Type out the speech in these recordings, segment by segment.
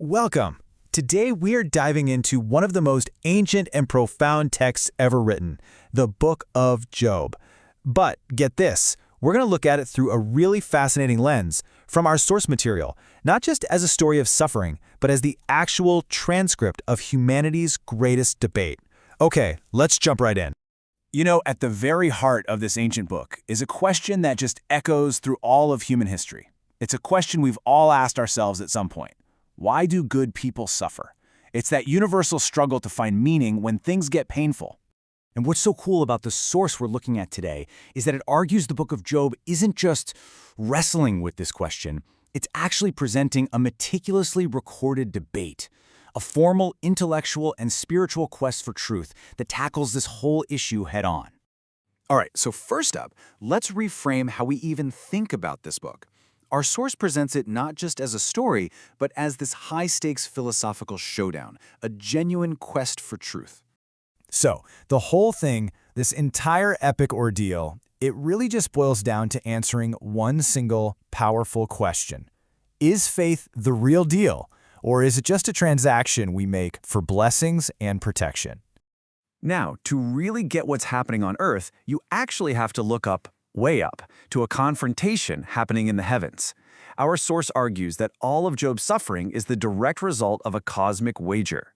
Welcome. Today we are diving into one of the most ancient and profound texts ever written, the Book of Job. But get this, we're going to look at it through a really fascinating lens from our source material, not just as a story of suffering, but as the actual transcript of humanity's greatest debate. Okay, let's jump right in. You know, at the very heart of this ancient book is a question that just echoes through all of human history. It's a question we've all asked ourselves at some point. Why do good people suffer? It's that universal struggle to find meaning when things get painful. And what's so cool about the source we're looking at today is that it argues the book of Job isn't just wrestling with this question, it's actually presenting a meticulously recorded debate, a formal intellectual and spiritual quest for truth that tackles this whole issue head-on. All right, so first up, let's reframe how we even think about this book. Our source presents it not just as a story, but as this high-stakes philosophical showdown, a genuine quest for truth. So, the whole thing, this entire epic ordeal, it really just boils down to answering one single, powerful question. Is faith the real deal, or is it just a transaction we make for blessings and protection? Now, to really get what's happening on Earth, you actually have to look up, way up, to a confrontation happening in the heavens. Our source argues that all of Job's suffering is the direct result of a cosmic wager.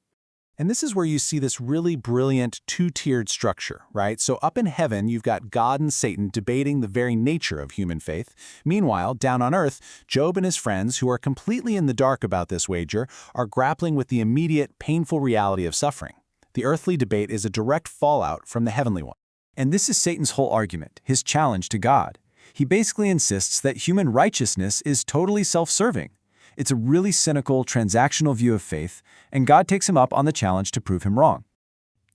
And this is where you see this really brilliant two-tiered structure, right? So up in heaven, you've got God and Satan debating the very nature of human faith. Meanwhile, down on earth, Job and his friends, who are completely in the dark about this wager, are grappling with the immediate, painful reality of suffering. The earthly debate is a direct fallout from the heavenly one. And this is Satan's whole argument, his challenge to God. He basically insists that human righteousness is totally self-serving. It's a really cynical, transactional view of faith, and God takes him up on the challenge to prove him wrong.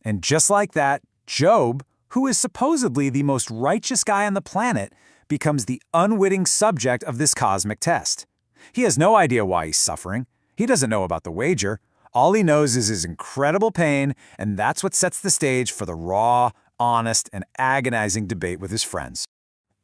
And just like that, Job, who is supposedly the most righteous guy on the planet, becomes the unwitting subject of this cosmic test. He has no idea why he's suffering. He doesn't know about the wager. All he knows is his incredible pain, and that's what sets the stage for the raw, honest, and agonizing debate with his friends.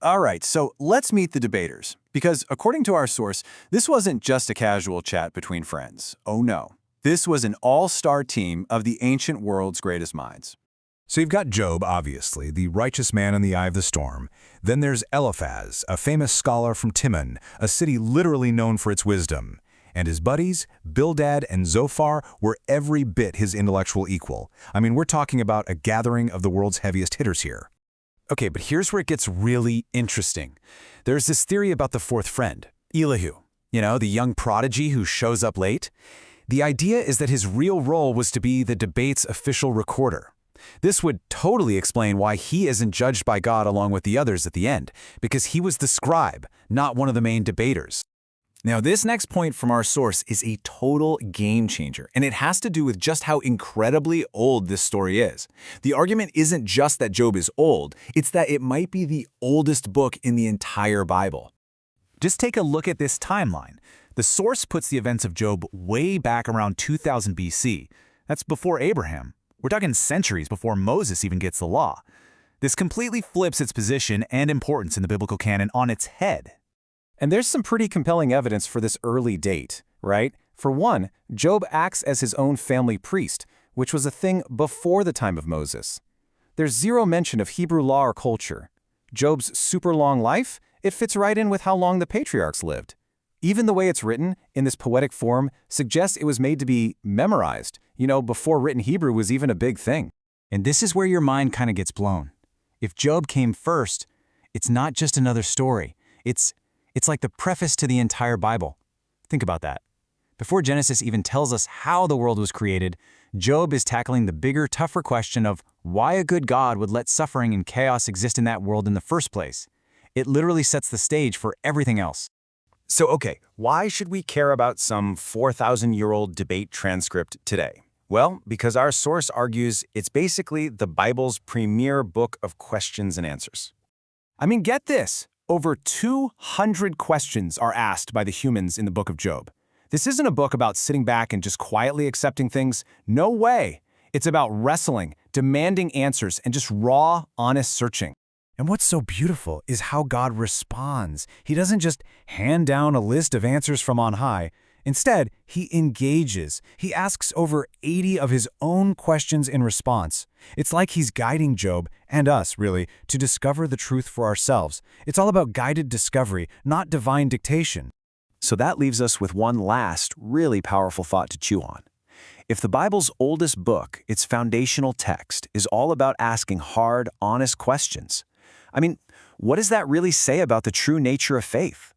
All right, so let's meet the debaters. Because according to our source, this wasn't just a casual chat between friends. Oh no. This was an all-star team of the ancient world's greatest minds. So you've got Job, obviously, the righteous man in the eye of the storm. Then there's Eliphaz, a famous scholar from Timon, a city literally known for its wisdom. And his buddies, Bildad and Zophar, were every bit his intellectual equal. I mean, we're talking about a gathering of the world's heaviest hitters here. Okay, but here's where it gets really interesting. There's this theory about the fourth friend, Elihu. You know, the young prodigy who shows up late. The idea is that his real role was to be the debate's official recorder. This would totally explain why he isn't judged by God along with the others at the end, because he was the scribe, not one of the main debaters. Now, this next point from our source is a total game changer, and it has to do with just how incredibly old this story is. The argument isn't just that Job is old, it's that it might be the oldest book in the entire Bible. Just take a look at this timeline. The source puts the events of Job way back around 2000 BC. That's before Abraham. We're talking centuries before Moses even gets the law. This completely flips its position and importance in the biblical canon on its head. And there's some pretty compelling evidence for this early date, right? For one, Job acts as his own family priest, which was a thing before the time of Moses. There's zero mention of Hebrew law or culture. Job's super long life, it fits right in with how long the patriarchs lived. Even the way it's written, in this poetic form, suggests it was made to be memorized, before written Hebrew was even a big thing. And this is where your mind kind of gets blown. If Job came first, it's not just another story. It's like the preface to the entire Bible. Think about that. Before Genesis even tells us how the world was created, Job is tackling the bigger, tougher question of why a good God would let suffering and chaos exist in that world in the first place. It literally sets the stage for everything else. So, okay, why should we care about some 4,000-year-old debate transcript today? Well, because our source argues it's basically the Bible's premier book of questions and answers. I mean, get this. Over 200 questions are asked by the humans in the book of Job. This isn't a book about sitting back and just quietly accepting things. No way. It's about wrestling, demanding answers, and just raw, honest searching. And what's so beautiful is how God responds. He doesn't just hand down a list of answers from on high. Instead, he engages. He asks over 80 of his own questions in response. It's like he's guiding Job, and us, really, to discover the truth for ourselves. It's all about guided discovery, not divine dictation. So that leaves us with one last, really powerful thought to chew on. If the Bible's oldest book, its foundational text, is all about asking hard, honest questions, what does that really say about the true nature of faith?